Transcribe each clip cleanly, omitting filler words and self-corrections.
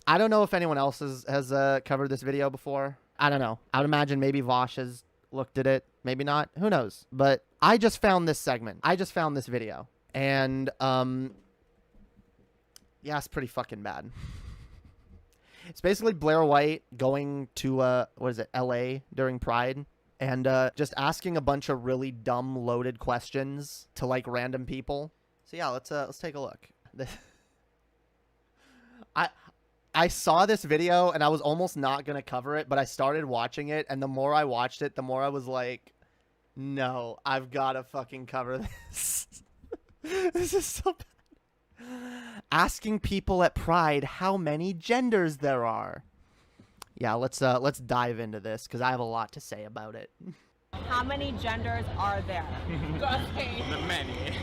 I don't know if anyone else has covered this video before. I don't know. I would imagine maybe Vosh has looked at it. Maybe not. Who knows? But I just found this segment. I just found this video. And, yeah, it's pretty fucking bad. It's basically Blaire White going to, what is it, LA during Pride. And just asking a bunch of really dumb, loaded questions to, like, random people. So, yeah, let's take a look. I saw this video, and I was almost not going to cover it, but I started watching it, and the more I watched it, the more I was like, no, I've got to fucking cover this. This is so bad. Asking people at Pride how many genders there are. Yeah, let's dive into this, because I have a lot to say about it. How many genders are there? Many.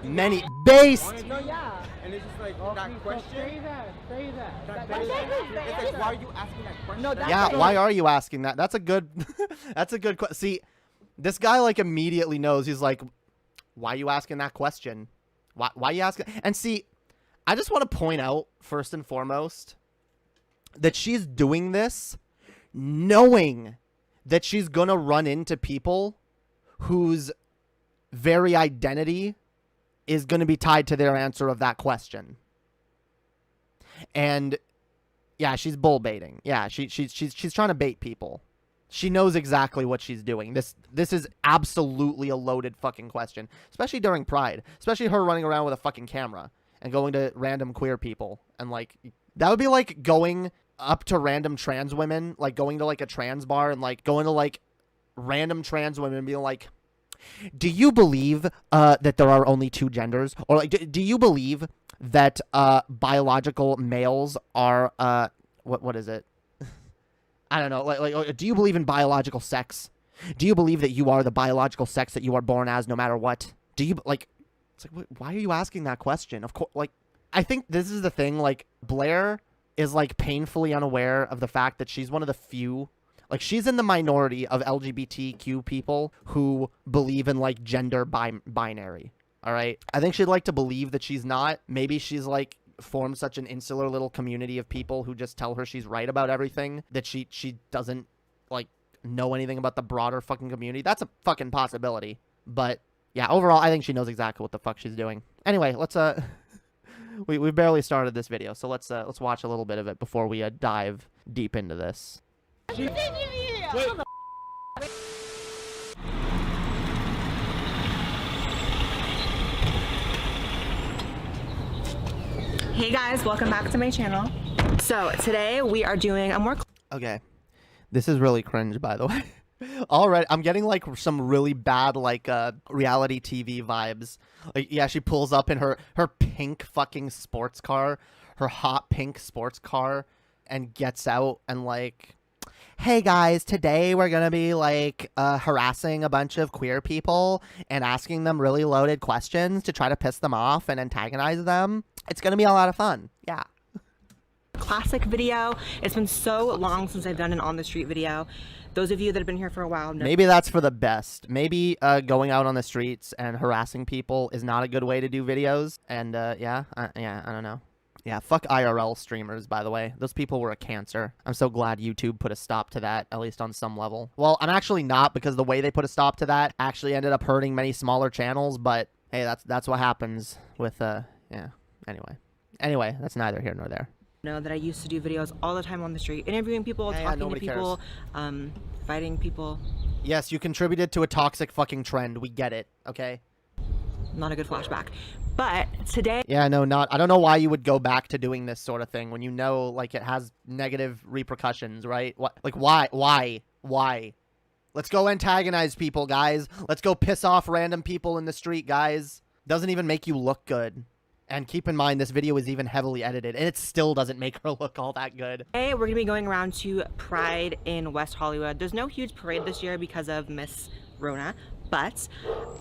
Many. Based! No, yeah. And it's just like, that question. Say that. It's like, why are you asking that question? No, that's Yeah, why are you asking that? That's a good, that's a good question. See, this guy, like, immediately knows. He's like, why are you asking that question? Why are you asking? And see, I just want to point out, first and foremost, that she's doing this knowing that she's going to run into people whose very identity is going to be tied to their answer of that question. And yeah, she's bull baiting. Yeah, she's trying to bait people. She knows exactly what she's doing. This is absolutely a loaded fucking question, especially during Pride, especially her running around with a fucking camera and going to random queer people. And like, that would be like going up to random trans women, like going to like a trans bar and like going to like random trans women and being like, do you believe that there are only two genders? Or like, do you believe that biological males are what is it? I don't know. Like, do you believe in biological sex? Do you believe that you are the biological sex that you are born as, no matter what? Do you like? It's like, why are you asking that question? Of course, like, I think this is the thing. Like, Blaire is like painfully unaware of the fact that she's one of the few, like, she's in the minority of LGBTQ people who believe in like gender binary. All right. I think she'd like to believe that she's not. Maybe she's like formed such an insular little community of people who just tell her she's right about everything that she doesn't like know anything about the broader fucking community. That's a fucking possibility. But yeah, overall, I think she knows exactly what the fuck she's doing. Anyway, let's we barely started this video, so let's watch a little bit of it before we dive deep into this. Wait. Hey guys, welcome back to my channel. So today we are doing a more Okay, this is really cringe, by the way. Already, I'm getting like some really bad like reality TV vibes. Like, yeah, she pulls up in her pink fucking sports car, her hot pink sports car, and gets out and like, hey guys, today we're gonna be like harassing a bunch of queer people and asking them really loaded questions to try to piss them off and antagonize them. It's gonna be a lot of fun. Yeah. classic video. It's been so long since I've done an on the street video. Those of you that have been here for a while know. Maybe that's for the best. Maybe going out on the streets and harassing people is not a good way to do videos. And yeah, I don't know. Yeah, fuck IRL streamers, by the way. Those people were a cancer. I'm so glad YouTube put a stop to that, at least on some level. Well, I'm actually not, because the way they put a stop to that actually ended up hurting many smaller channels, but hey, that's what happens with, yeah, anyway, that's neither here nor there. Know that I used to do videos all the time on the street, interviewing people, talking to people, fighting people. Yes, you contributed to a toxic fucking trend. We get it, okay? Not a good flashback. But today... Yeah, no, not... I don't know why you would go back to doing this sort of thing when you know, like, it has negative repercussions, right? What? Like, why? Let's go antagonize people, guys. Let's go piss off random people in the street, guys. Doesn't even make you look good. And keep in mind, this video is even heavily edited, and it still doesn't make her look all that good. Today, we're going to be going around to Pride in West Hollywood. There's no huge parade this year because of Miss Rona, but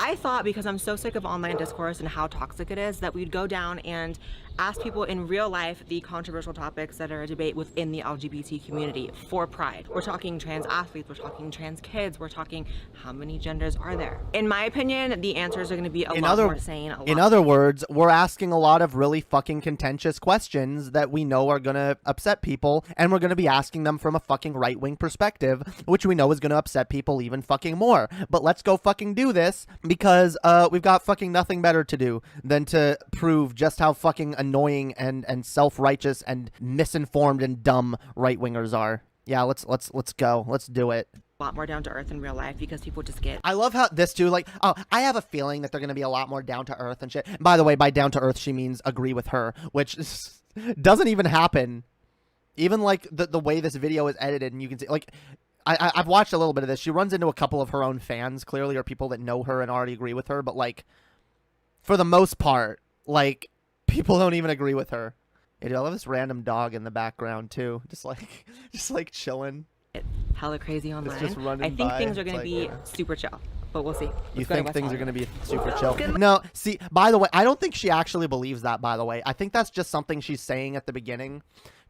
I thought, because I'm so sick of online discourse and how toxic it is, that we'd go down and ask people in real life the controversial topics that are a debate within the LGBT community for Pride. We're talking trans athletes, we're talking trans kids, we're talking how many genders are there. In my opinion, the answers are going to be a lot more sane. In other words, we're asking a lot of really fucking contentious questions that we know are going to upset people, and we're going to be asking them from a fucking right-wing perspective, which we know is going to upset people even fucking more. But let's go fucking do this, because we've got fucking nothing better to do than to prove just how fucking annoying and self-righteous and misinformed and dumb right-wingers are. Yeah, let's go. Let's do it. A lot more down to earth in real life because people just get. I love how this too, like, oh, I have a feeling that they're going to be a lot more down to earth and shit. By the way, by down to earth, she means agree with her, which doesn't even happen. Even like the way this video is edited, and you can see, like, I've watched a little bit of this. She runs into a couple of her own fans, clearly, or people that know her and already agree with her. But like, for the most part, like, people don't even agree with her. I love this random dog in the background too, just like chilling. Hella crazy online. Just running I think by. things are going It's to like, be super chill, but we'll see. You think things are going to be super chill? No, see, by the way, I don't think she actually believes that, by the way. I think that's just something she's saying at the beginning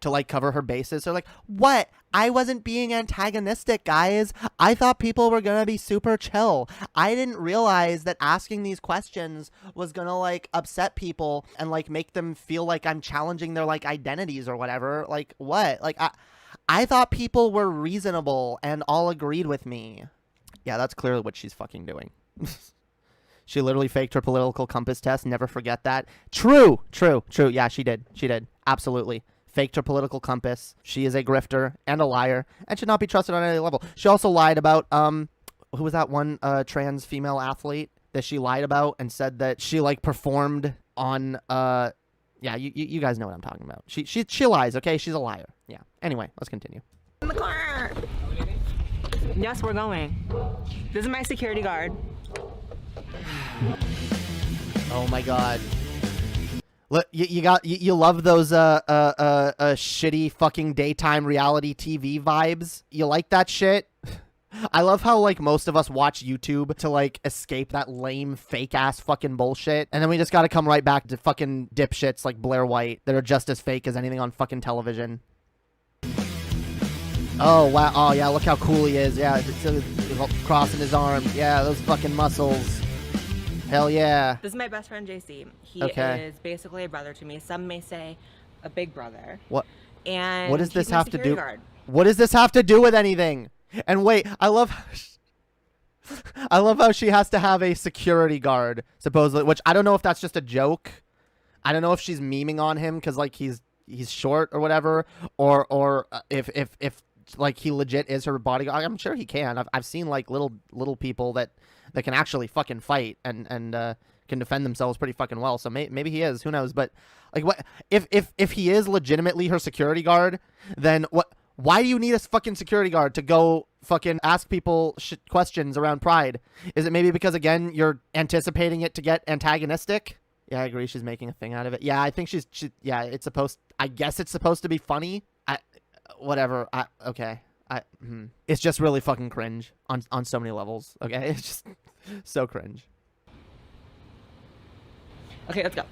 to, like, cover her bases. So, like, what? I wasn't being antagonistic, guys. I thought people were going to be super chill. I didn't realize that asking these questions was going to, like, upset people and, like, make them feel like I'm challenging their, like, identities or whatever. Like, what? Like, I thought people were reasonable and all agreed with me. Yeah, that's clearly what she's fucking doing. She literally faked her political compass test. Never forget that. True. Yeah, she did. Absolutely. Faked her political compass. She is a grifter and a liar and should not be trusted on any level. She also lied about, who was that one trans female athlete that she lied about and said that she, like, performed on, yeah, you guys know what I'm talking about. She lies, okay? She's a liar. Yeah. Anyway, let's continue. In the car. Yes, we're going. This is my security guard. Oh my god. Look, you love those shitty fucking daytime reality TV vibes? You like that shit? I love how, like, most of us watch YouTube to, like, escape that lame fake ass fucking bullshit, and then we just gotta come right back to fucking dipshits like Blaire White that are just as fake as anything on fucking television. Oh wow! Oh yeah! Look how cool he is! Yeah, crossing his arms. Yeah, those fucking muscles. Hell yeah! This is my best friend JC. He Okay. is basically a brother to me. Some may say a big brother. What? And What does this he's my have to security do? guard. What does this have to do with anything? And wait, I love how she has to have a security guard, supposedly, which I don't know if that's just a joke. I don't know if she's memeing on him because, like, he's short or whatever, or if like he legit is her bodyguard. I'm sure he can. I've seen, like, little people that can actually fucking fight and can defend themselves pretty fucking well. So maybe he is. Who knows? But, like, what if he is legitimately her security guard? Then what? Why do you need a fucking security guard to go fucking ask people questions around Pride? Is it maybe because, again, you're anticipating it to get antagonistic? Yeah, I agree. She's making a thing out of it. Yeah, I think yeah, I guess it's supposed to be funny. Whatever. Okay. It's just really fucking cringe on so many levels. Okay, it's just so cringe. Okay, let's go.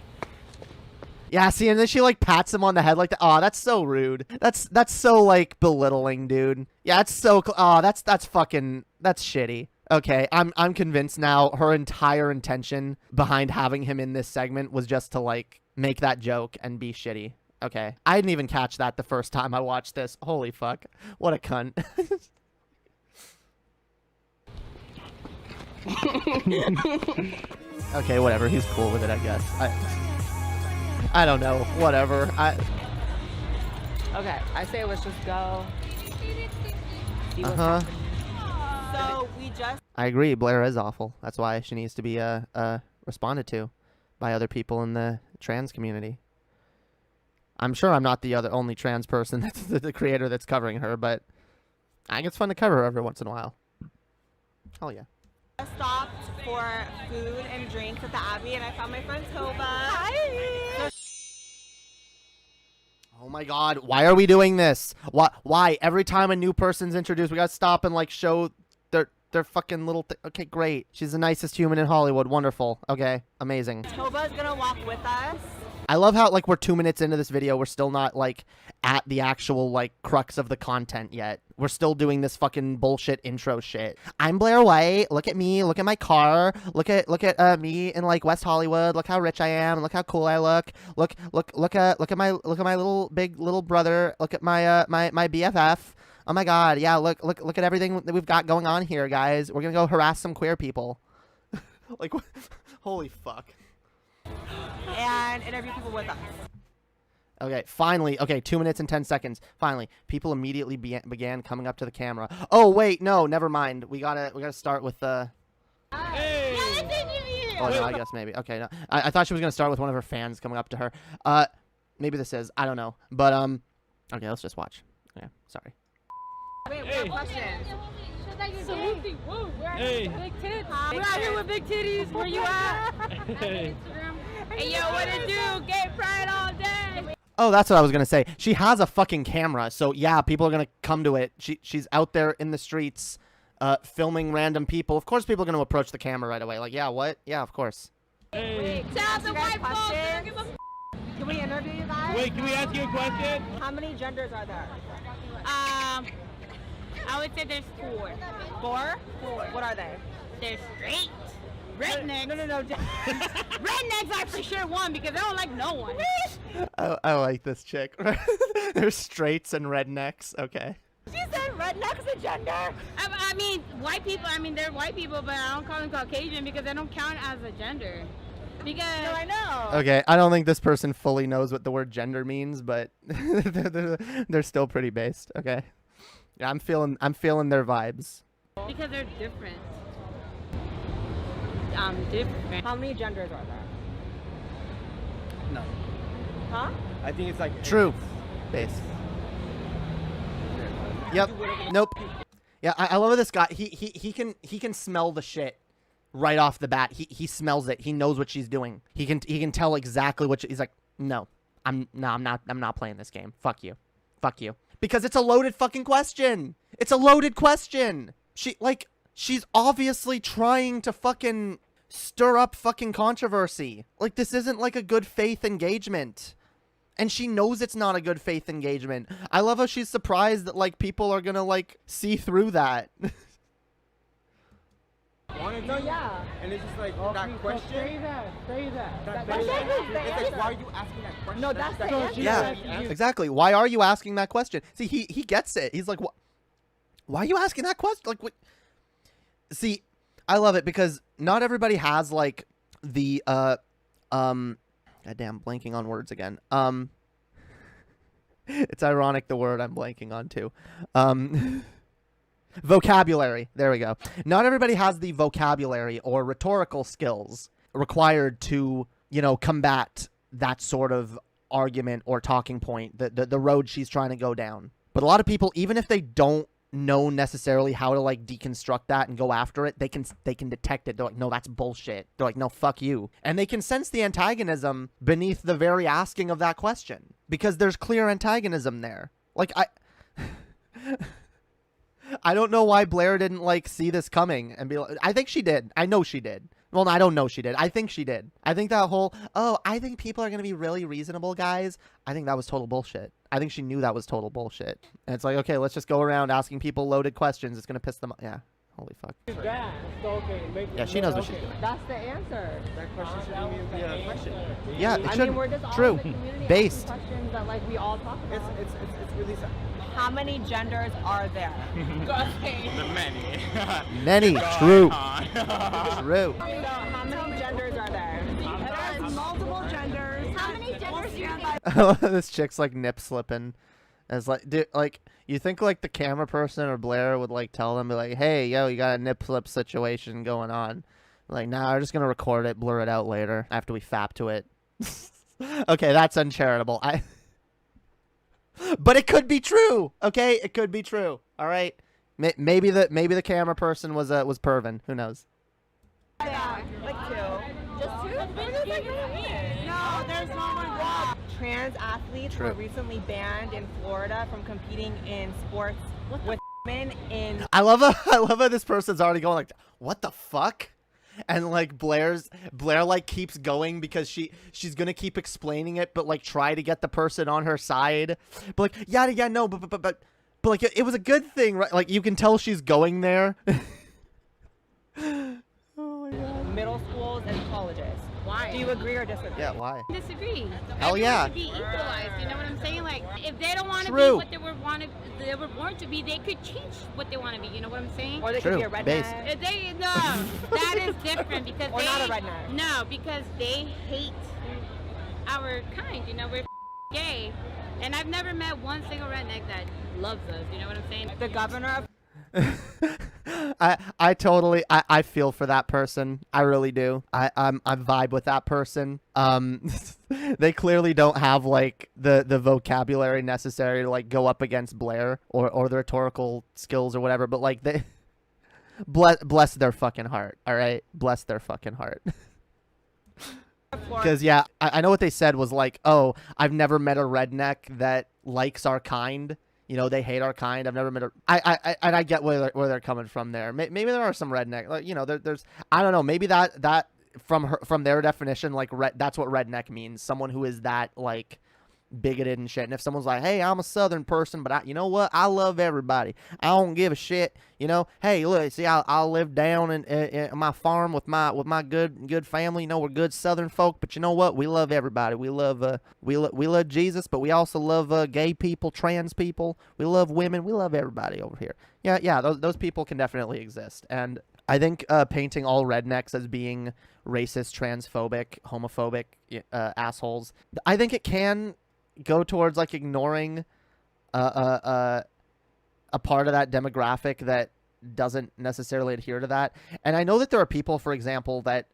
Yeah, see, and then she, like, pats him on the head like that. Oh, that's so rude. That's so, like, belittling, dude. Yeah, it's so. Oh, that's shitty. Okay, I'm convinced now. Her entire intention behind having him in this segment was just to, like, make that joke and be shitty. Okay, I didn't even catch that the first time I watched this. Holy fuck, what a cunt. Okay, whatever. He's cool with it, I guess. I don't know. Whatever. Okay, I say let's just go. See what's happening. So we just. I agree. Blaire is awful. That's why she needs to be responded to by other people in the trans community. I'm sure I'm not the only trans person that's the creator that's covering her, but I think it's fun to cover her every once in a while. Hell yeah. I stopped for food and drinks at the Abbey, and I found my friend Toba. Hi. Oh my god, why are we doing this? Why every time a new person's introduced, we gotta stop and, like, show their fucking little okay, great. She's the nicest human in Hollywood. Wonderful. Okay, amazing. Toba's gonna walk with us. I love how like we're 2 minutes into this video, we're still not like at the actual like crux of the content yet. We're still doing this fucking bullshit intro shit. I'm Blaire White. Look at me. Look at my car. Look at me in like West Hollywood. Look how rich I am. Look how cool I look. Look at my little big little brother. Look at my my BFF. Oh my god. Yeah, look at everything that we've got going on here, guys. We're going to go harass some queer people. Like what? Holy fuck. And interview people with us. Okay, finally. Okay, 2 minutes and 10 seconds. Finally, people immediately began coming up to the camera. Oh wait, no, never mind. We gotta start with the. Hey. Oh no, I guess maybe. Okay, no, I thought she was gonna start with one of her fans coming up to her. Maybe this is. I don't know, but Okay, let's just watch. Yeah, sorry. Wait, what questions? Hey. Big tits. We're out here with big titties. Where you at? Hey. Hey, yo, what it do? Gay pride all day. Oh, that's what I was gonna say. She has a fucking camera, so yeah, people are gonna come to it. She's out there in the streets, filming random people. Of course, people are gonna approach the camera right away. Like, yeah, what? Yeah, of course. Hey. Shout out to white folks. Questions? Can we interview you guys? Wait, can we ask you a question? How many genders are there? I would say there's four. Four? What are they? There's straight. Rednecks. No. Rednecks are for sure one because I don't like no one. I like this chick. There's straights and rednecks. Okay. She said redneck's a gender. I mean, white people, they're white people, but I don't call them Caucasian because they don't count as a gender. Because No, I know. Okay, I don't think this person fully knows what the word gender means, but they're still pretty based. Okay. Yeah, I'm feeling their vibes. because they're different. Different. How many genders are there? No. Huh? I think it's like True. Based. Yep. Nope. Yeah, I love this guy. He can smell the shit right off the bat. He smells it. He knows what she's doing. He can tell exactly what he's like. No, I'm not playing this game. Fuck you. Because it's a loaded fucking question. It's a loaded question. She's obviously trying to fucking stir up fucking controversy. Like, this isn't like a good faith engagement. And she knows it's not a good faith engagement. I love how she's surprised that, like, people are gonna, like, see through that. No, yeah. And it's just like that question. Say that. That That's question. the It's like, answer. why are you asking that question? No, that's the So answer. she's Yeah, asking you. exactly. Why are you asking that question? See, he gets it. He's like, what? Why are you asking that question? Like, what? See, I love it because not everybody has, like, the, goddamn, blanking on words again. It's ironic the word I'm blanking on too. Vocabulary. There we go. Not everybody has the vocabulary or rhetorical skills required to, combat that sort of argument or talking point, the road she's trying to go down. But a lot of people, even if they don't know necessarily how to, like, deconstruct that and go after it, they can detect it. They're like, no, that's bullshit. They're like, no, fuck you. And they can sense the antagonism beneath the very asking of that question because there's clear antagonism there. Like, I don't know why Blaire didn't, like, see this coming and be like, I think she did. I know she did. Well, I don't know she did. I think she did. I think that whole, I think people are going to be really reasonable, guys. I think that was total bullshit. I think she knew that was total bullshit. And it's like, okay, let's just go around asking people loaded questions. It's going to piss them off. Yeah. Holy fuck. Yeah, she knows what she's doing. That's the answer. That question shouldn't even be a question. Yeah, it I should. mean, we're just all True. in the community Based. asking questions that, like, we all talk about. It's really sad. How many genders are there? Many. True. True. So, how many genders are there? There's multiple genders. How many genders do you have? This chick's like nip slipping. As like, dude, like, you think like the camera person or Blaire would like tell them, be like, hey, yo, you got a nip slip situation going on. Like, nah, we're just gonna record it, blur it out later after we fap to it. Okay, that's uncharitable. But it could be true. Okay, it could be true. All right, maybe the camera person was pervin. Who knows? Yeah, like two. Just two? No, there's no one wrong. Trans athletes True. were recently banned in Florida from competing in sports with women in I love how this person's already going like, what the fuck? And like Blaire like keeps going because she's gonna keep explaining it, but like try to get the person on her side. But like yeah no, but like it was a good thing, right? Like you can tell she's going there. Oh my god. middle schools and colleges. Why? Do you agree or disagree? Yeah, why? Disagree. Hell Everyone yeah. should be equalized. You know what I'm saying? Like, if they don't want to be True. what they were born to be, they could change what they want to be. You know what I'm saying? Or they could be a True. redneck. Based. If they no, that is different because Or they not a redneck. No, because they hate our kind. You know, we're gay, and I've never met one single redneck that loves us. You know what I'm saying? The governor of I totally I feel for that person. I really do. I vibe with that person. They clearly don't have like the vocabulary necessary to like go up against Blaire or the rhetorical skills or whatever, but like they bless their fucking heart. All right? Bless their fucking heart. Because yeah, I know what they said was like, oh, I've never met a redneck that likes our kind. You know, they hate our kind. I've never met a. I get where they're coming from there. Maybe there are some redneck. Like, you know, there's. I don't know. Maybe that from their definition, like that's what redneck means. Someone who is that like bigoted and shit. And if someone's like, hey, I'm a Southern person, but you know what? I love everybody. I don't give a shit. You know, hey, look, see, I live down in my farm with my good family. You know, we're good Southern folk, but you know what? We love everybody. We love we love Jesus, but we also love gay people, trans people. We love women. We love everybody over here. Yeah. Those people can definitely exist. And I think painting all rednecks as being racist, transphobic, homophobic assholes. I think it can go towards like ignoring a part of that demographic that doesn't necessarily adhere to that. And I know that there are people, for example, that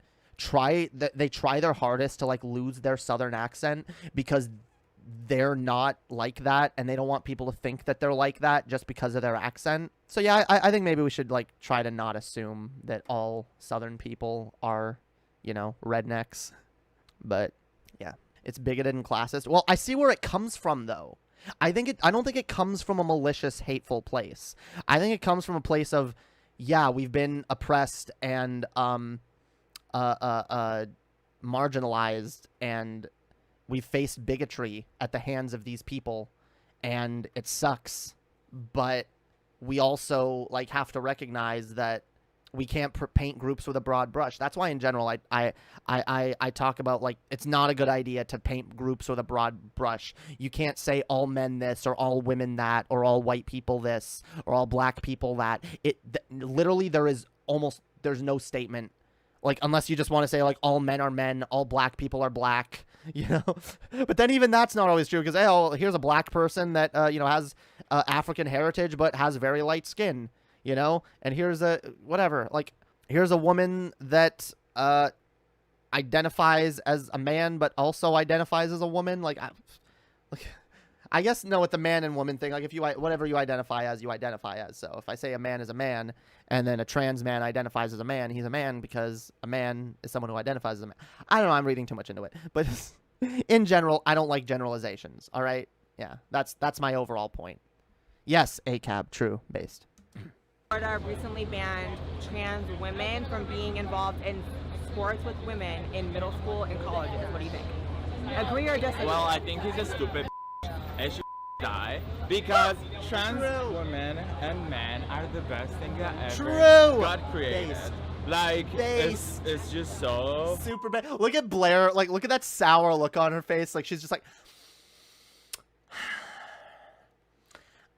they try their hardest to like lose their Southern accent because they're not like that and they don't want people to think that they're like that just because of their accent. So yeah, I think maybe we should like try to not assume that all Southern people are, you know, rednecks. But yeah. It's bigoted and classist. Well, I see where it comes from, though. I don't think it comes from a malicious, hateful place. I think it comes from a place of, yeah, we've been oppressed and marginalized, and we've faced bigotry at the hands of these people, and it sucks. But we also like have to recognize that we can't paint groups with a broad brush. That's why, in general, I talk about, like, it's not a good idea to paint groups with a broad brush. You can't say all men this, or all women that, or all white people this, or all black people that. Literally, there's no statement. Like, unless you just want to say, like, all men are men, all black people are black, you know? But then even that's not always true, because, hey, oh, here's a black person that, you know, has African heritage, but has very light skin. You know, and here's here's a woman that identifies as a man, but also identifies as a woman. I guess no, with the man and woman thing, like if whatever you identify as, you identify as. So if I say a man is a man, and then a trans man identifies as a man, he's a man because a man is someone who identifies as a man. I don't know. I'm reading too much into it, but in general, I don't like generalizations. All right, yeah, that's my overall point. Yes, ACAB, true, based. Florida recently banned trans women from being involved in sports with women in middle school and colleges. What do you think? Agree or disagree? Well, I think he's a stupid and should die because trans women and men are the best thing that ever God created. Based. Like, Based. it's just so Super bad. Look at Blaire. Like, look at that sour look on her face. Like, she's just like,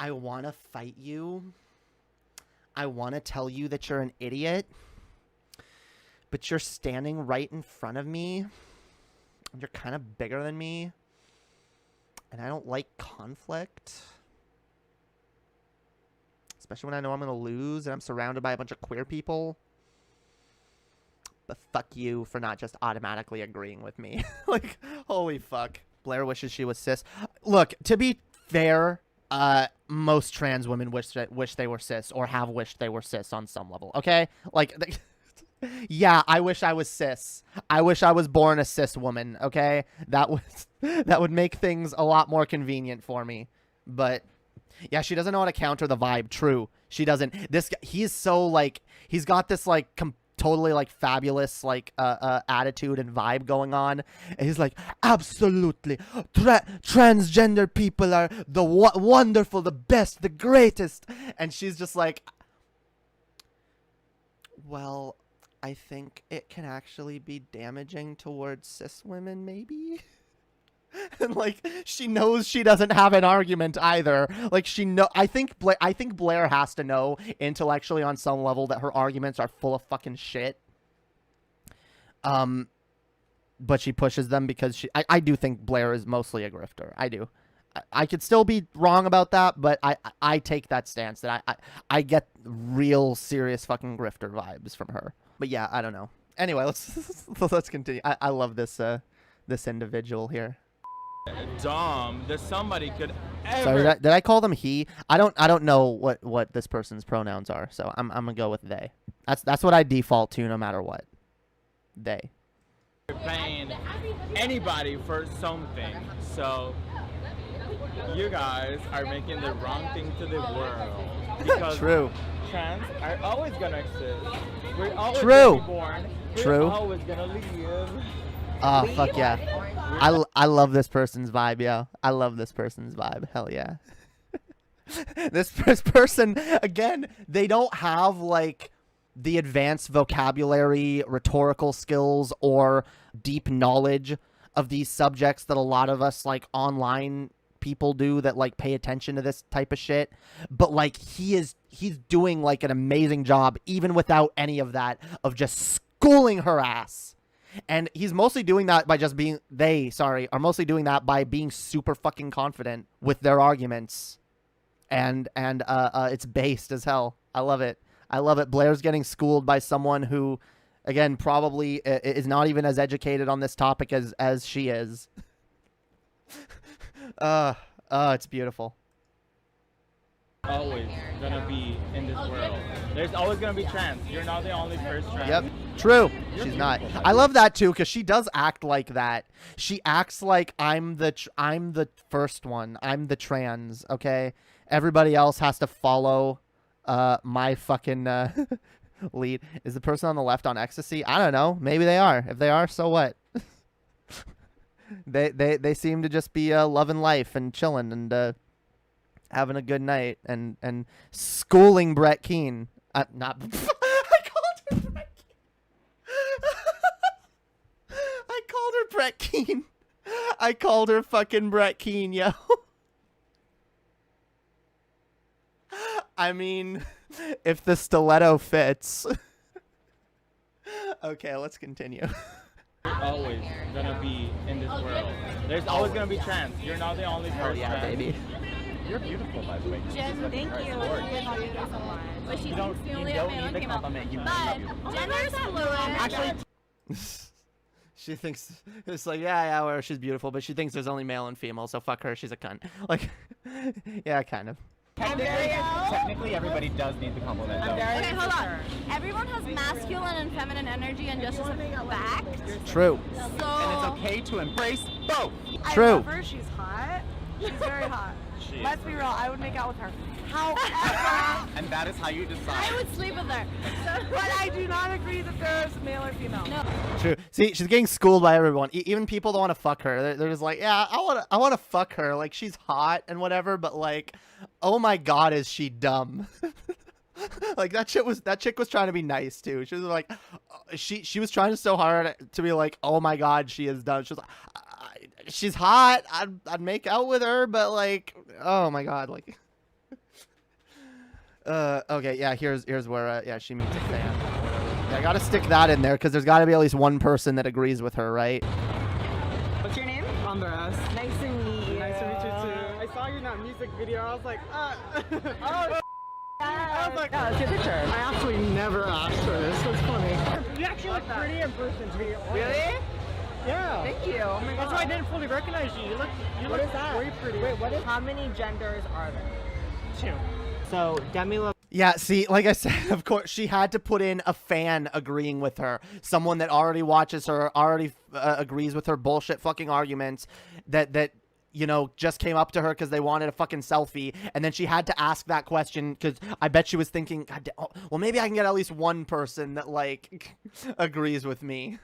I want to fight you. I want to tell you that you're an idiot, but you're standing right in front of me, and you're kind of bigger than me, and I don't like conflict, especially when I know I'm going to lose, and I'm surrounded by a bunch of queer people, but fuck you for not just automatically agreeing with me. Like, holy fuck. Blaire wishes she was cis. Look, to be fair, most trans women wish they were cis, or have wished they were cis on some level. Okay, like, yeah, I wish I was cis. I wish I was born a cis woman. Okay, that would make things a lot more convenient for me. But Yeah, she doesn't know how to counter the vibe. True. She doesn't. This guy, he's so like, he's got this like totally like fabulous like attitude and vibe going on. And he's like, absolutely, transgender people are the wonderful, the best, the greatest. And she's just like, well, I think it can actually be damaging towards cis women, maybe. And like, she knows she doesn't have an argument either. Like, I think Blaire has to know intellectually on some level that her arguments are full of fucking shit. But she pushes them because I do think Blaire is mostly a grifter. I do. I could still be wrong about that, but I take that stance that I get real serious fucking grifter vibes from her. But yeah, I don't know. Anyway, let's continue. I love this this individual here. Dom, that somebody could ever. Sorry, did I call them he? I don't know what this person's pronouns are, so I'm gonna go with they. That's what I default to no matter what. They. Paying anybody for something, so you guys are making the wrong thing to the world. Because True. trans are always gonna exist. We're always True. gonna be born. True. We're always gonna leave. Oh, fuck yeah. I love this person's vibe, yo. I love this person's vibe. Hell yeah. This person, again, they don't have, like, the advanced vocabulary, rhetorical skills, or deep knowledge of these subjects that a lot of us, like, online people do that, like, pay attention to this type of shit. But, like, he's doing, like, an amazing job, even without any of that, of just schooling her ass. And he's mostly doing that by just being, are mostly doing that by being super fucking confident with their arguments. And it's based as hell. I love it. I love it. Blaire's getting schooled by someone who, again, probably is not even as educated on this topic as she is. It's beautiful. Always gonna be in this world. There's always gonna be trans. You're not the only first trans. Yep. True. She's not. I love that too, because she does act like that. She acts like I'm the first one. I'm the trans. Okay. Everybody else has to follow my fucking lead. Is the person on the left on ecstasy? I don't know. Maybe they are. If they are, so what? They seem to just be loving life and chilling and having a good night and schooling Brett Keane. Not. I called her Brett Keane. I called her Brett Keane. I called her fucking Brett Keane, yo. I mean, if the stiletto fits. Okay, let's continue. You're always gonna be in this world. There's always gonna be trans. You're not the only Hell first yeah, trans. baby. You're beautiful, by the way. Jen, thank you. But she thinks the only male came out. But gender's fluid. Actually, She thinks it's like, yeah, well, she's beautiful, but she thinks there's only male and female, so fuck her, she's a cunt. Like, yeah, kind of. technically everybody does need the compliment, though. Okay, hold on. Everyone has masculine and feminine energy and just as a fact. True. So And it's okay to embrace both. True. I love her. She's hot. She's very hot. Let's be real. I would make out with her. However, And that is how you I decide. would sleep with her. but I do not agree that there's male or female. No. True. See, she's getting schooled by everyone. Even people don't want to fuck her. They're just like, yeah, I want to fuck her. Like, she's hot and whatever, but like, oh my god, is she dumb? Like that chick was trying to be nice too. She was like, she was trying so hard to be like, oh my god, she is dumb. She was like, she's hot. I'd make out with her, but like, oh my god, like. Okay, yeah, here's where yeah, she meets a fan. Yeah, I gotta stick that in there because there's gotta be at least one person that agrees with her, right? What's your name? Andres. Nice to meet you. Nice to meet you too. I saw you in that music video. I was like, oh. I was like, yeah, let's get a picture. I actually never asked for this. That's funny. You actually look pretty in person, to be honest. Really? Yeah. Thank you. Oh my god. That's why I didn't fully recognize you. You look way pretty. Wait, what is? How many genders are there? 2. So Demi Lovato. Yeah, see, like I said, of course, she had to put in a fan agreeing with her. Someone that already watches her, already agrees with her bullshit fucking arguments, that you know, just came up to her because they wanted a fucking selfie, and then she had to ask that question because I bet she was thinking, God, well, maybe I can get at least one person that, like, agrees with me.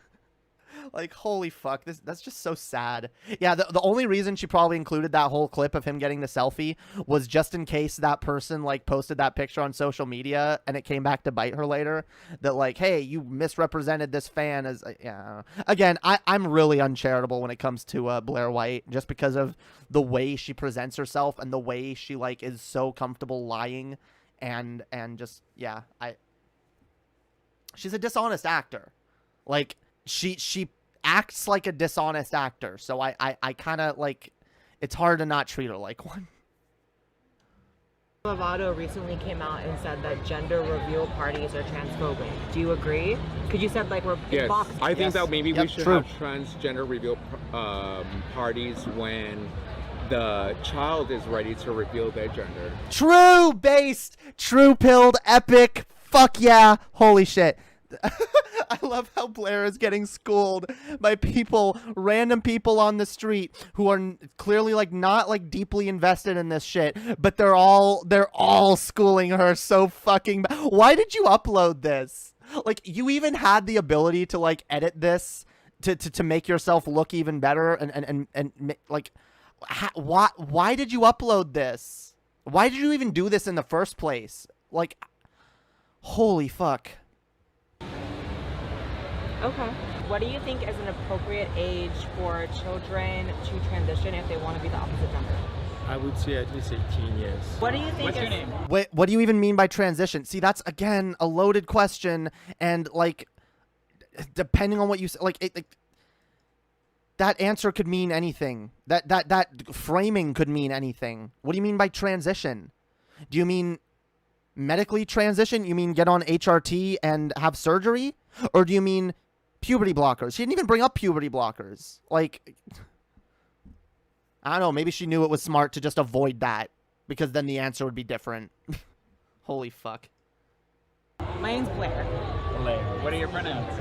Like, holy fuck, that's just so sad. Yeah, the only reason she probably included that whole clip of him getting the selfie was just in case that person, like, posted that picture on social media and it came back to bite her later. That, like, hey, you misrepresented this fan as... yeah. Again, I'm really uncharitable when it comes to Blaire White, just because of the way she presents herself and the way she, like, is so comfortable lying and just... yeah, she's a dishonest actor. Like... She acts like a dishonest actor, so I kind of, like, it's hard to not treat her like one. Lovato recently came out and said that gender reveal parties are transphobic. Do you agree? Because you said, like, we're yes, boxed. I think that maybe we should true. have transgender reveal parties when the child is ready to reveal their gender. True based, true pilled, epic. Fuck yeah. Holy shit. I love how Blaire is getting schooled by people, random people on the street who are clearly, like, not, like, deeply invested in this shit, but they're all schooling her so fucking Why did you upload this? Like, you even had the ability to, like, edit this to make yourself look even better and like, why did you upload this? Why did you even do this in the first place? Like, holy fuck. Okay. What do you think is an appropriate age for children to transition if they want to be the opposite gender? I would say at least 18 years. What do you think What's is... your name? Wait, what do you even mean by transition? See, that's, again, a loaded question, and, like, depending on what you say, like, that answer could mean anything. That framing could mean anything. What do you mean by transition? Do you mean medically transition? You mean get on HRT and have surgery? Or do you mean puberty blockers? She didn't even bring up puberty blockers. Like, I don't know. Maybe she knew it was smart to just avoid that, because then the answer would be different. Holy fuck. My name's Blaire. Blaire. What are your pronouns?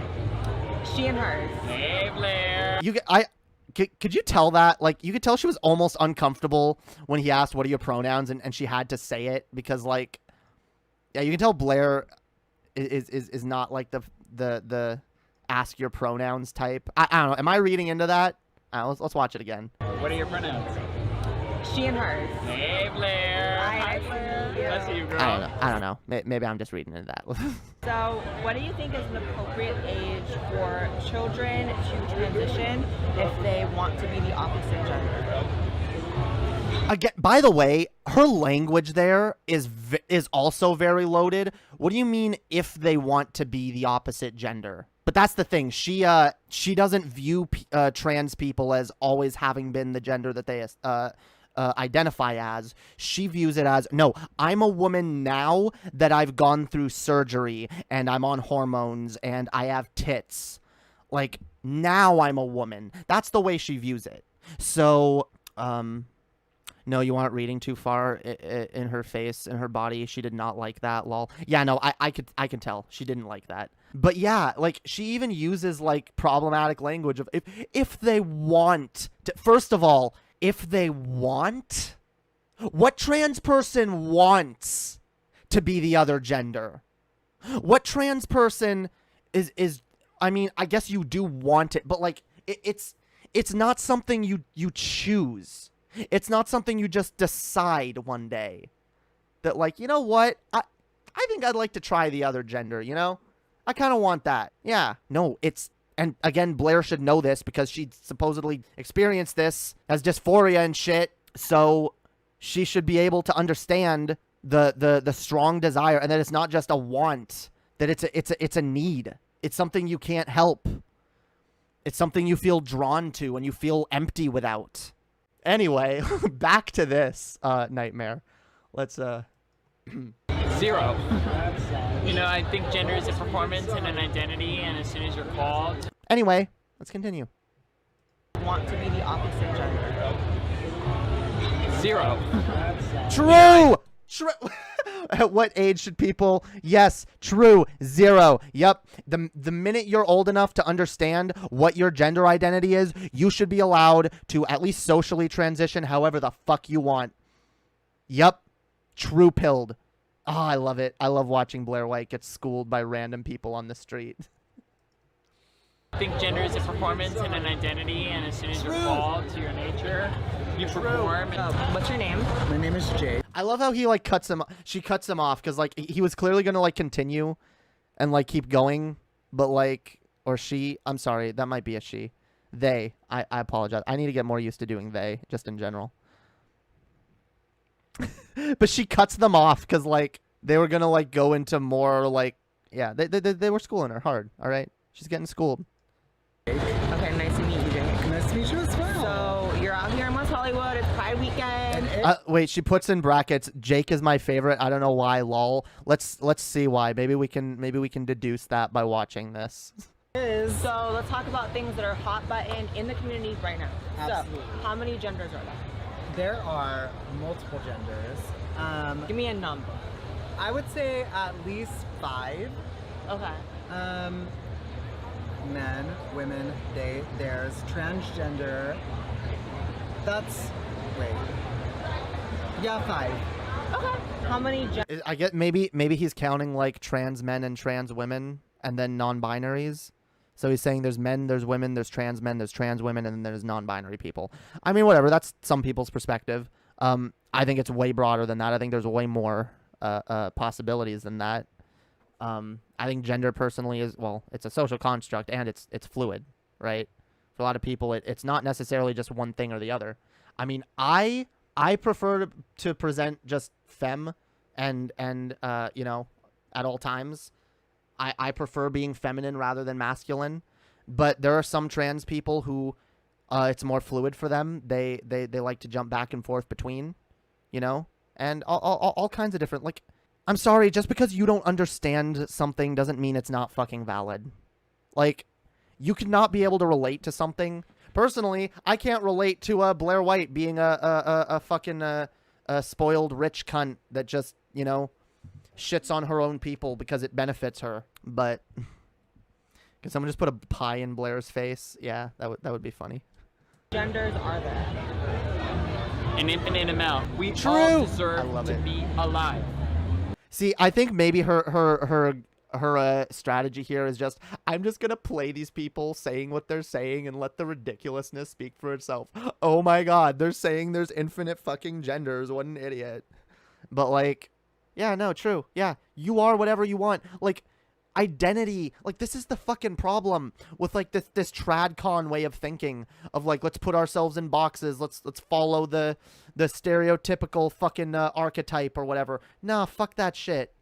She and hers. Hey, Blaire. Could you tell that? Like, you could tell she was almost uncomfortable when he asked, what are your pronouns? And she had to say it because, like, yeah, you can tell Blaire is not, like, the ask your pronouns type. I don't know. Am I reading into that? Let's watch it again. What are your pronouns? She and hers. Hey, Blaire. Hi, Blaire. Nice to see you, girl. I don't know. Maybe I'm just reading into that. So, what do you think is an appropriate age for children to transition if they want to be the opposite gender? Again, by the way, her language there is also very loaded. What do you mean if they want to be the opposite gender? But that's the thing. She doesn't view trans people as always having been the gender that they identify as. She views it as, no, I'm a woman now that I've gone through surgery and I'm on hormones and I have tits. Like, now I'm a woman. That's the way she views it. So, no, you aren't reading too far in her face, in her body. She did not like that, lol. Yeah, no, I can tell. She didn't like that. But yeah, like, she even uses, like, problematic language of if they want to. First of all, if they want, what trans person wants to be the other gender? What trans person is I mean, I guess you do want it, but, like, it's not something you choose. It's not something you just decide one day that, like, you know what? I think I'd like to try the other gender, you know? I kind of want that. Yeah. No, and again, Blaire should know this because she supposedly experienced this as dysphoria and shit. So she should be able to understand the strong desire, and that it's not just a want, that it's a need. It's something you can't help. It's something you feel drawn to and you feel empty without. Anyway, back to this nightmare. Let's 0. You know, I think gender is a performance and an identity, and as soon as you're called. Anyway, let's continue. Want to be the opposite gender? 0. True. True. At what age should people? Yes, true. 0. Yep. The minute you're old enough to understand what your gender identity is, you should be allowed to at least socially transition however the fuck you want. Yep. True pilled. Oh, I love it. I love watching Blaire White get schooled by random people on the street. I think gender is a performance and an identity, and as soon as you fall to your nature, you perform. What's your name? My name is Jake. I love how he like cuts him. She cuts him off because like he was clearly gonna like continue, and like keep going, but like or she. I'm sorry, that might be a she. They. I apologize. I need to get more used to doing they just in general. But she cuts them off because like they were gonna like go into more like yeah they were schooling her hard. All right, she's getting schooled. Okay, nice to meet you, Jake. Nice to meet you as well. So you're out here in West Hollywood. It's Pride Weekend. Wait, she puts in brackets. Jake is my favorite. I don't know why. Lol. Let's see why. Maybe we can deduce that by watching this. So let's talk about things that are hot button in the community right now. Absolutely. So how many genders are there? There are multiple genders. Give me a number. I would say at least 5. Okay. Men, women, they, theirs, transgender. That's wait. Yeah, 5. Okay. How many genders? I get maybe he's counting like trans men and trans women and then non-binaries. So he's saying there's men, there's women, there's trans men, there's trans women, and then there's non-binary people. I mean, whatever. That's some people's perspective. I think it's way broader than that. I think there's way more possibilities than that. I think gender personally is, well, it's a social construct and it's fluid, right? For a lot of people, it's not necessarily just one thing or the other. I mean, I prefer to present just femme and you know, at all times. I prefer being feminine rather than masculine, but there are some trans people who it's more fluid for them. They like to jump back and forth between, you know, and all kinds of different, like, I'm sorry, just because you don't understand something doesn't mean it's not fucking valid. Like, you could not be able to relate to something. Personally, I can't relate to Blaire White being a fucking spoiled rich cunt that just, you know, shits on her own people because it benefits her. But can someone just put a pie in Blaire's face? Yeah, that would be funny. Genders are there? An infinite amount. We True. all deserve love to it. be alive. See, I think maybe her strategy here is just, I'm just gonna play these people saying what they're saying and let the ridiculousness speak for itself. Oh my god, they're saying there's infinite fucking genders. What an idiot. But like, yeah, no, true. Yeah, you are whatever you want. Like, identity, like, this is the fucking problem with like this tradcon way of thinking of like, let's put ourselves in boxes, let's follow the stereotypical fucking archetype or whatever. Nah, fuck that shit.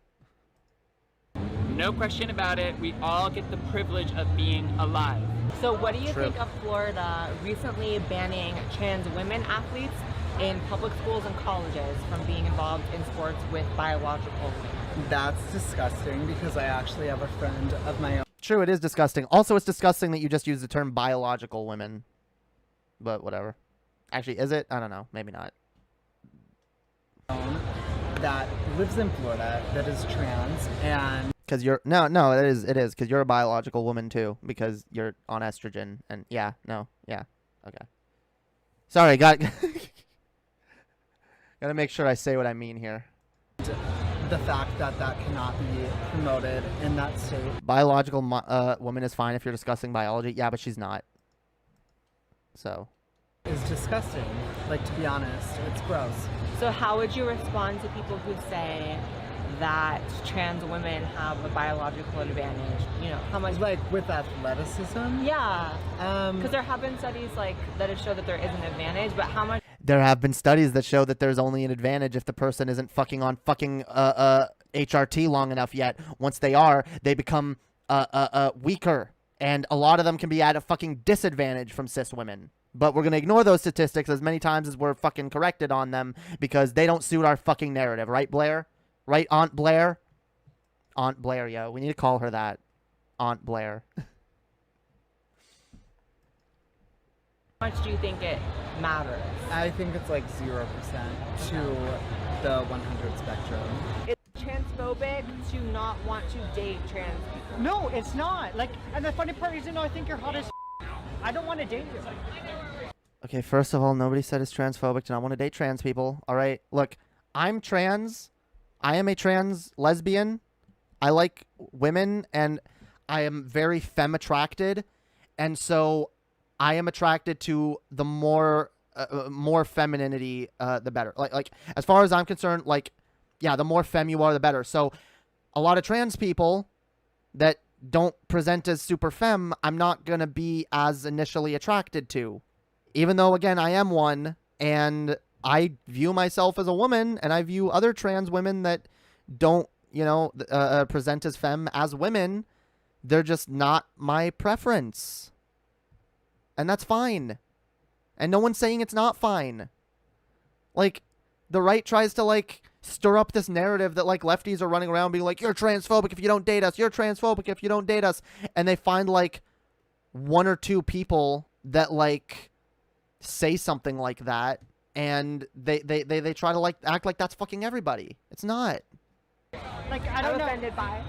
No question about it. We all get the privilege of being alive. So what do you True. think of Florida recently banning trans women athletes in public schools and colleges from being involved in sports with biological women? That's disgusting because I actually have a friend of my True, it is disgusting. Also, it's disgusting that you just use the term biological women. But whatever. Actually, is it? I don't know. Maybe not. own that lives in Florida that is trans, and Because you're no, it is because you're a biological woman too, because you're on estrogen and yeah, okay. Sorry, gotta make sure I say what I mean here. the fact that that cannot be promoted in that state. Biological woman is fine if you're discussing biology. Yeah, but she's not. So. Is disgusting. Like, to be honest, it's gross. So how would you respond to people who say that trans women have a biological advantage? You know, how much? Like, with athleticism? Yeah. Because there have been studies like that have showed that there is an advantage, but how much? There have been studies that show that there's only an advantage if the person isn't fucking on fucking HRT long enough yet. Once they are, they become weaker, and a lot of them can be at a fucking disadvantage from cis women. But we're gonna ignore those statistics as many times as we're fucking corrected on them because they don't suit our fucking narrative, right, Blaire? Right, Aunt Blaire? Aunt Blaire, yo. We need to call her that. Aunt Blaire. How much do you think it matters? I think it's like 0% to the 100 spectrum. Is to not want to date trans people. No, it's not. Like, and the funny part is, I think you're hot as I don't want to date you. Okay, first of all, nobody said it's transphobic to not want to date trans people. All right, look, I'm trans. I am a trans lesbian. I like women, and I am very femme attracted, and so I am attracted to the more femininity, the better. Like as far as I'm concerned, like, yeah, the more femme you are, the better. So a lot of trans people that don't present as super femme, I'm not gonna be as initially attracted to, even though, again, I am one, and I view myself as a woman, and I view other trans women that don't, present as femme as women. They're just not my preference. And that's fine. And no one's saying it's not fine. Like, the right tries to, like, stir up this narrative that, like, lefties are running around being like, you're transphobic if you don't date us. You're transphobic if you don't date us. And they find, like, one or two people that, like, say something like that. And they try to, like, act like that's fucking everybody. It's not. Like, I don't know. Offended by.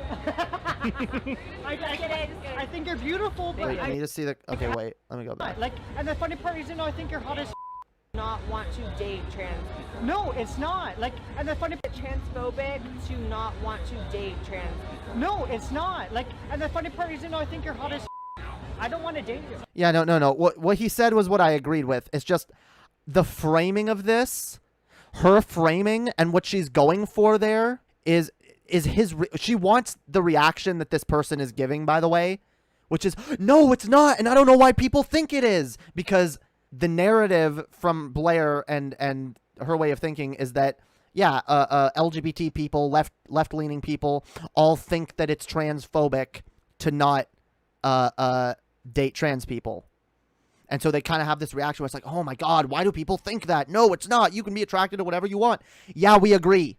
I think you're beautiful, but Wait, I need to see the... Okay, wait. Let me go back. like, and the funny part is, I think you're hot as Not want to date trans people. No, it's not. Like, and the funny Transphobic to not want to date trans people. No, it's not. Like, and the funny part is, I think you're hot as I don't want to date you. Yeah, no. What he said was what I agreed with. It's just the framing of this, her framing, and what she's going for there is she wants the reaction that this person is giving, by the way, which is, no, it's not, and I don't know why people think it is, because the narrative from Blaire and her way of thinking is that, yeah, LGBT people, left-leaning people, all think that it's transphobic to not date trans people. And so they kind of have this reaction where it's like, oh my God, why do people think that? No, it's not. You can be attracted to whatever you want. Yeah, we agree.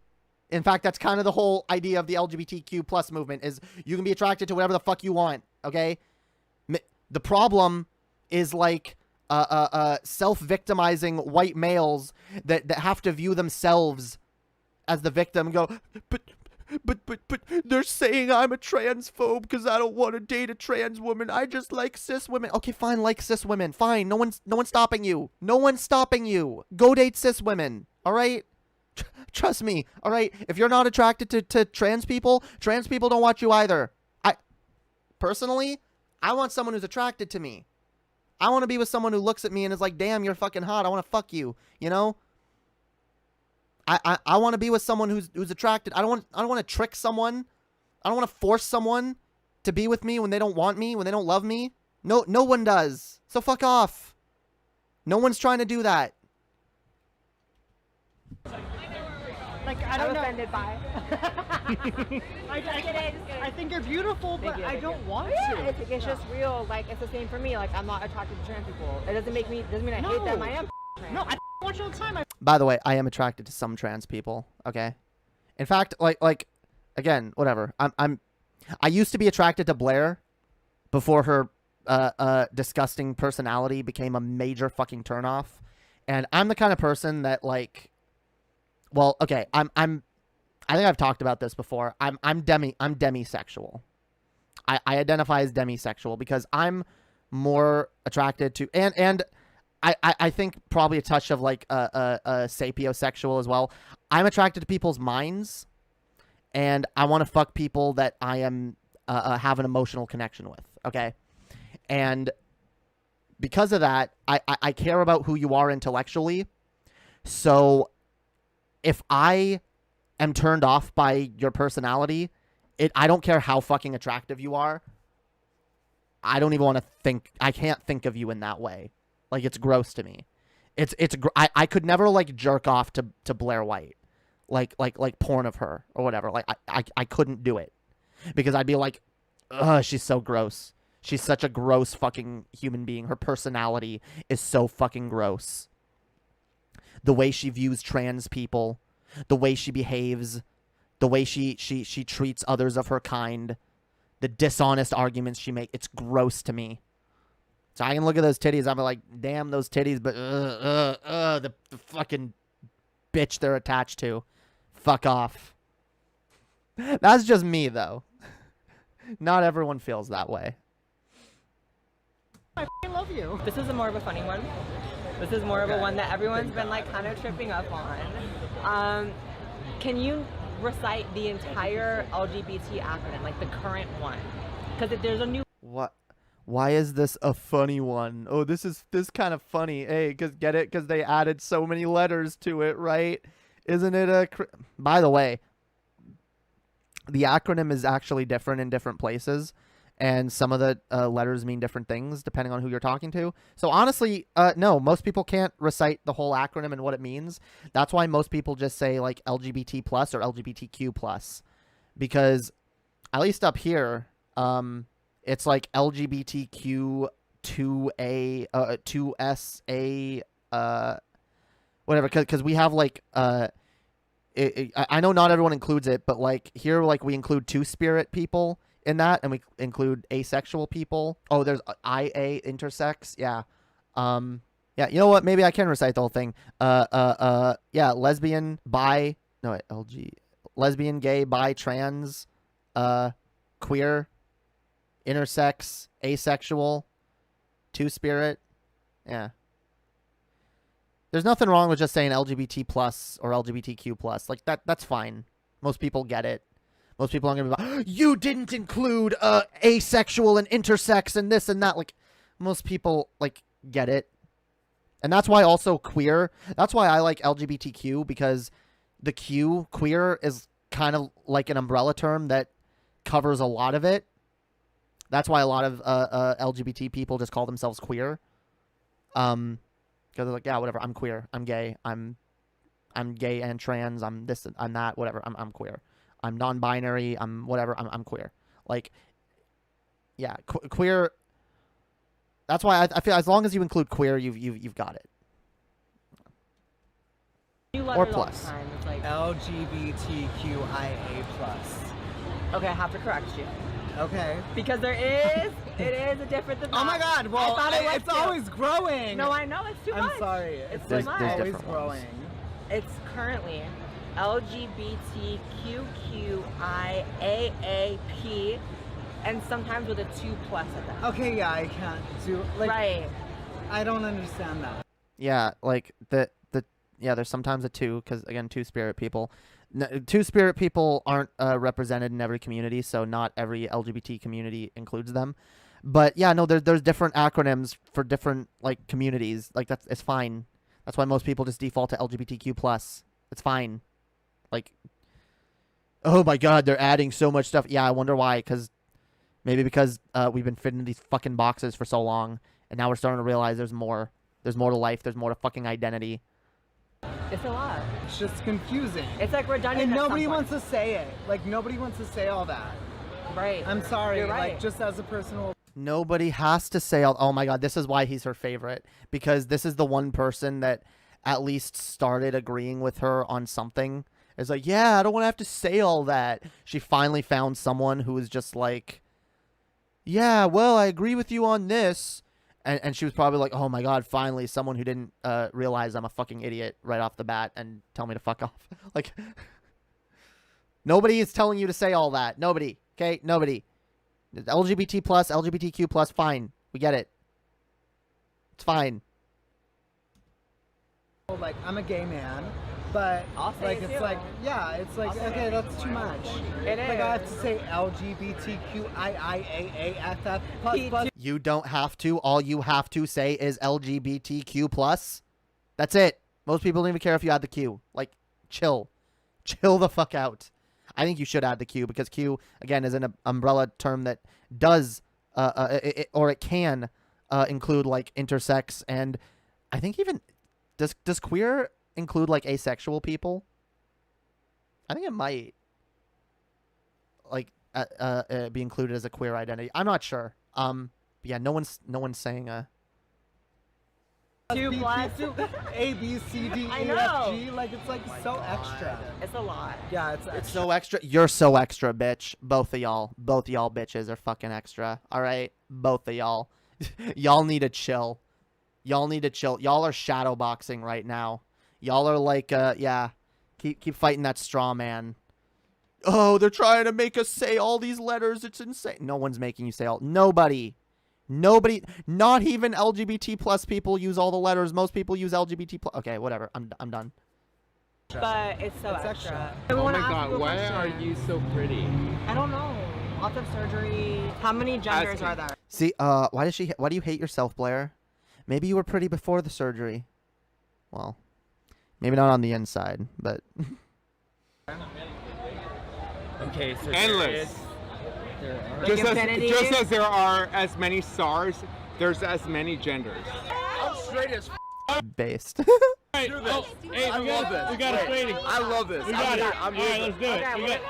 In fact, that's kind of the whole idea of the LGBTQ plus movement, is you can be attracted to whatever the fuck you want, okay? The problem is, like, self-victimizing white males that have to view themselves as the victim and go, but they're saying I'm a transphobe because I don't want to date a trans woman. I just like cis women. Okay, fine, like cis women. Fine, no one's stopping you. No one's stopping you. Go date cis women, all right? Trust me, all right? If you're not attracted to trans people don't want you either. Personally, I want someone who's attracted to me. I want to be with someone who looks at me and is like, damn, you're fucking hot. I want to fuck you, you know? I want to be with someone who's attracted. I don't want to trick someone. I don't want to force someone to be with me when they don't want me, when they don't love me. No one does. So fuck off. No one's trying to do that. Like, I don't know. Offended by. I think you're beautiful, but I don't want to. It's just real. Like, it's the same for me. Like, I'm not attracted to trans people. It doesn't mean I hate them. I am trans. No, I want you all the time. By the way, I am attracted to some trans people. Okay. In fact, like again, whatever. I used to be attracted to Blaire before her disgusting personality became a major fucking turnoff. And I'm the kind of person that, like, well, okay, I think I've talked about this before. I'm demisexual. I identify as demisexual because I'm more attracted to and I think probably a touch of, like, sapiosexual as well. I'm attracted to people's minds, and I want to fuck people that I am have an emotional connection with. Okay, and because of that, I care about who you are intellectually. So if I am turned off by your personality, I don't care how fucking attractive you are. I don't even want to think. I can't think of you in that way. Like, it's gross to me. I could never, like, jerk off to Blaire White, like porn of her or whatever. Like, I couldn't do it because I'd be like, ugh, she's so gross. She's such a gross fucking human being. Her personality is so fucking gross. The way she views trans people, the way she behaves, the way she treats others of her kind, the dishonest arguments she makes, it's gross to me. So I can look at those titties, I'm like, damn those titties, but the fucking bitch they're attached to. Fuck off. That's just me, though. Not everyone feels that way. I f***ing love you. This is more of a funny one. This is more of a one that everyone's been like kind of tripping up on. Can you recite the entire LGBT acronym, like the current one? Because there's a new. What? Why is this a funny one? Oh, this kind of funny. Hey, get it? Because they added so many letters to it, right? Isn't it a... By the way, the acronym is actually different in different places. And some of the letters mean different things depending on who you're talking to. So honestly, no, most people can't recite the whole acronym and what it means. That's why most people just say like LGBT plus or LGBTQ plus. Because at least up here... it's like LGBTQ 2A, 2SA, whatever. Because we have like, I know not everyone includes it, but like here, like we include two-spirit people in that, and we include asexual people. Oh, there's IA, intersex, yeah. Yeah, you know what? Maybe I can recite the whole thing. Yeah, lesbian, bi, no, wait, lesbian, gay, bi, trans, queer, intersex, asexual, two-spirit. Yeah. There's nothing wrong with just saying LGBT plus or LGBTQ plus. Like that's fine. Most people get it. Most people aren't gonna be like, you didn't include asexual and intersex and this and that. Like most people like get it. And that's why also queer. That's why I like LGBTQ, because the Q, queer, is kind of like an umbrella term that covers a lot of it. That's why a lot of LGBT people just call themselves queer. Because they're like, yeah, whatever. I'm queer. I'm gay. I'm gay and trans. I'm this. I'm that. Whatever. I'm queer. I'm non-binary. I'm whatever. I'm queer. Like, yeah, queer. That's why I feel as long as you include queer, you've got it. Or plus. It's like, LGBTQIA plus. okay, I have to correct you. Okay. Because it is a different than that. Oh my God! Well, I thought it was it's too. always growing. No, I know it's too much. I'm sorry. It's too There's much. there's always different growing. ones. It's currently LGBTQQIAAP, and sometimes with a 2+ at that. Okay, yeah, I can't do like. Right. I don't understand that. Yeah, like yeah, there's sometimes a 2, because again, two-spirit people. Two-spirit people aren't represented in every community, so not every LGBT community includes them. But yeah, no, there's different acronyms for different like communities. Like it's fine. That's why most people just default to LGBTQ plus. It's fine. Like, oh my God, they're adding so much stuff. Yeah, I wonder why. Maybe because we've been fitting these fucking boxes for so long, and now we're starting to realize there's more. There's more to life. There's more to fucking identity. It's a lot. It's just confusing. It's like redundant. And at some nobody point. wants to say it. Like nobody wants to say all that. Right. I'm sorry. You're right. Like just as a personal. Nobody has to say, oh my God, this is why he's her favorite. Because this is the one person that at least started agreeing with her on something. It's like, yeah, I don't want to have to say all that. She finally found someone who was just like, yeah, well, I agree with you on this. And she was probably like, oh my God, finally someone who didn't realize I'm a fucking idiot right off the bat and tell me to fuck off. Like, nobody is telling you to say all that. Nobody. Okay? Nobody. LGBT plus, LGBTQ plus, fine. We get it. It's fine. Like I'm a gay man, but I'll say like it it's too. like yeah, it's like okay, that's too much. It Like I have is. to say LGBTQIIAAFF plus. You don't have to. All you have to say is LGBTQ plus. That's it. Most people don't even care if you add the Q. Like, chill. Chill the fuck out. I think you should add the Q, because Q, again, is an umbrella term that does, or it can include, like, intersex, and I think even, does queer include, like, asexual people? I think it might, like, be included as a queer identity. I'm not sure. Yeah, no one's saying 2+. A B C D E I F G. know. Like it's like so extra. It's a lot. Yeah, it's it's extra. so extra. You're so extra, bitch. Both of y'all bitches are fucking extra. All right, both of y'all. Y'all need to chill. Y'all need to chill. Y'all are shadow boxing right now. Y'all are like, yeah. Keep fighting that straw man. Oh, they're trying to make us say all these letters. It's insane. No one's making you say all. Nobody. Not even LGBT plus people use all the letters. Most people use LGBT plus. Okay, whatever. I'm done. But it's so extra. Oh my god, why are you so pretty? I don't know. Lots of surgery. How many genders are there? See, why do you hate yourself, Blaire? Maybe you were pretty before the surgery. Well, maybe not on the inside, but. Okay, so Endless. Like Just as there are as many stars, there's as many genders. I'm straight as Based. do this. Hey, I love this. We got a training. I love this. We got it. I'm All right, let's do it. Okay, We got-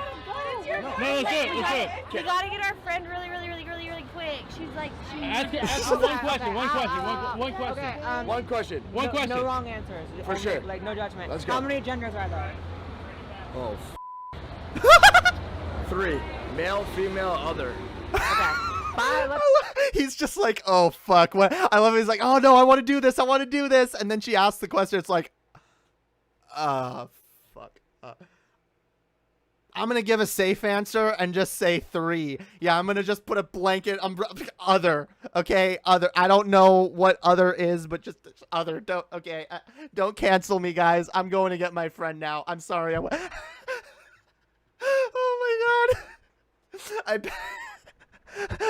No, let's do it. Let's do it. We gotta get our friend really quick. She's like, Ask her one question. One question. One question. Okay, One question. One question. No wrong answers. For sure. Like, no judgment. Let's go. How many genders are there? Oh. 3. Male, female, other. Okay. Bye. He's just like, oh fuck. What? I love it. He's like, oh no, I want to do this. I want to do this. And then she asks the question. It's like, fuck. I'm gonna give a safe answer and just say 3. Yeah, I'm gonna just put a blanket other. Okay, other. I don't know what other is, but just other. Don't cancel me, guys. I'm going to get my friend now. I'm sorry. Oh my god.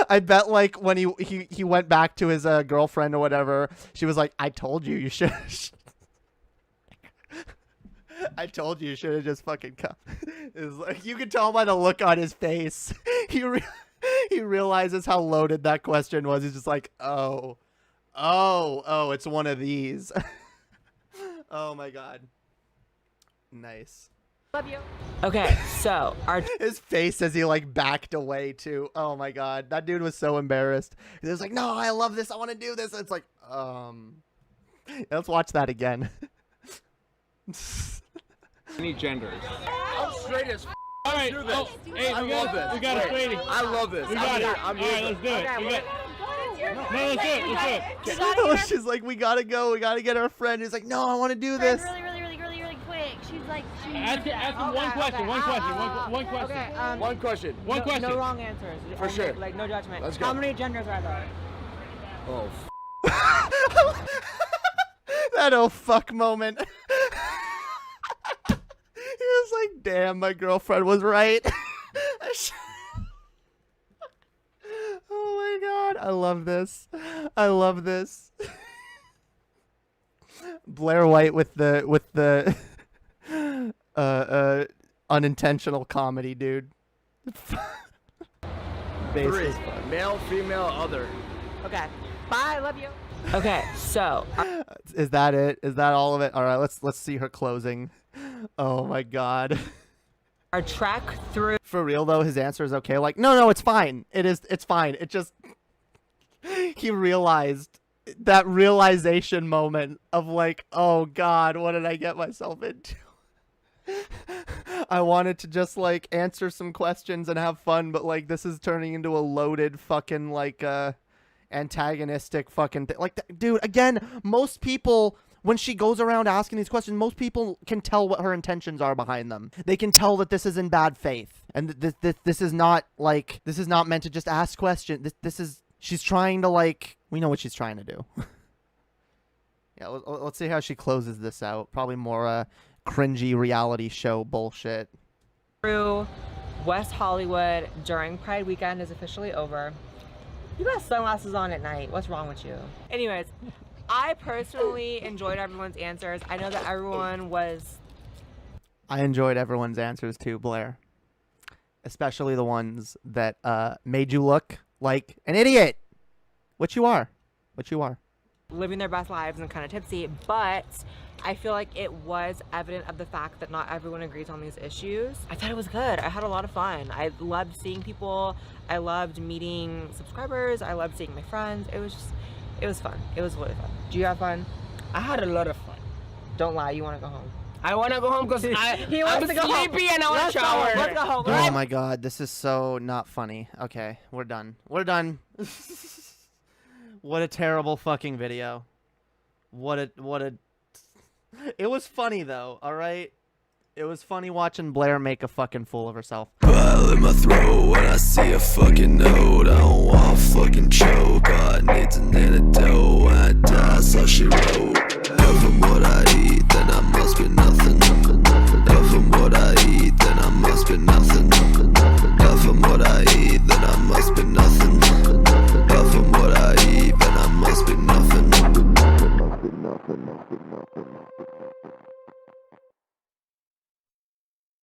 I bet like when he went back to his girlfriend or whatever, she was like, I told you you should. I told you should have just fucking come. It's like, you can tell by the look on his face. He realizes how loaded that question was. He's just like, oh, it's one of these. Oh my god. Nice. Love you. Okay, so his face as he like backed away too. Oh my god, that dude was so embarrassed. He was like, "No, I love this. I want to do this." And it's like, let's watch that again. Many genders. I'm straight as All right. do this. Oh, hey, I love this. We got a training. I love this. We got it. All I'm right, let's do it. Okay, We got. No, let's do it. Let's do it. She's like, "We gotta go. We gotta get our friend." He's like, "No, I want to do this." really quick. She's like, Ask her one question. One question. One question. Okay, One question. One question. No wrong answers. For sure. Like, no judgment. Let's go. How many genders are there? Oh. That oh fuck moment. He was like, "Damn, my girlfriend was right." Oh my god, I love this. I love this. Blaire White with the unintentional comedy, dude. 3. Male, female, other. Okay. Bye. Love you. Okay, so Is that it? Is that all of it? All right, let's see her closing. Oh my god. our trek through. For real though, his answer is okay. Like, no, it's fine. It's fine. It just he realized that realization moment of like, oh god, what did I get myself into? I wanted to just like answer some questions and have fun, but like this is turning into a loaded fucking like antagonistic fucking thing. Like, dude, again, most people, when she goes around asking these questions, most people can tell what her intentions are behind them. They can tell that this is in bad faith, and this is not like, this is not meant to just ask questions. This is, she's trying to like, we know what she's trying to do. Yeah, let's see how she closes this out. Probably more cringy reality show bullshit. Through West Hollywood during Pride weekend is officially over. You got sunglasses on at night. What's wrong with you? Anyways, I personally enjoyed everyone's answers. I know that everyone was... I enjoyed everyone's answers too, Blaire. Especially the ones that made you look like an idiot. Which you are. living their best lives and kind of tipsy, but I feel like it was evident of the fact that not everyone agrees on these issues. I thought it was good. I had a lot of fun. I loved seeing people. I loved meeting subscribers. I loved seeing my friends. It was fun. It was really fun. Do you have fun? I had a lot of fun. Don't lie, you want to go home. I want to go home because He I'm wants to go home. sleepy and I want to shower. Let's go home. Oh my god, this is so not funny. Okay, we're done. What a terrible fucking video. It was funny though, alright? It was funny watching Blaire make a fucking fool of herself. Pile in my throat when I see a fucking note. I don't want fucking choke. I need to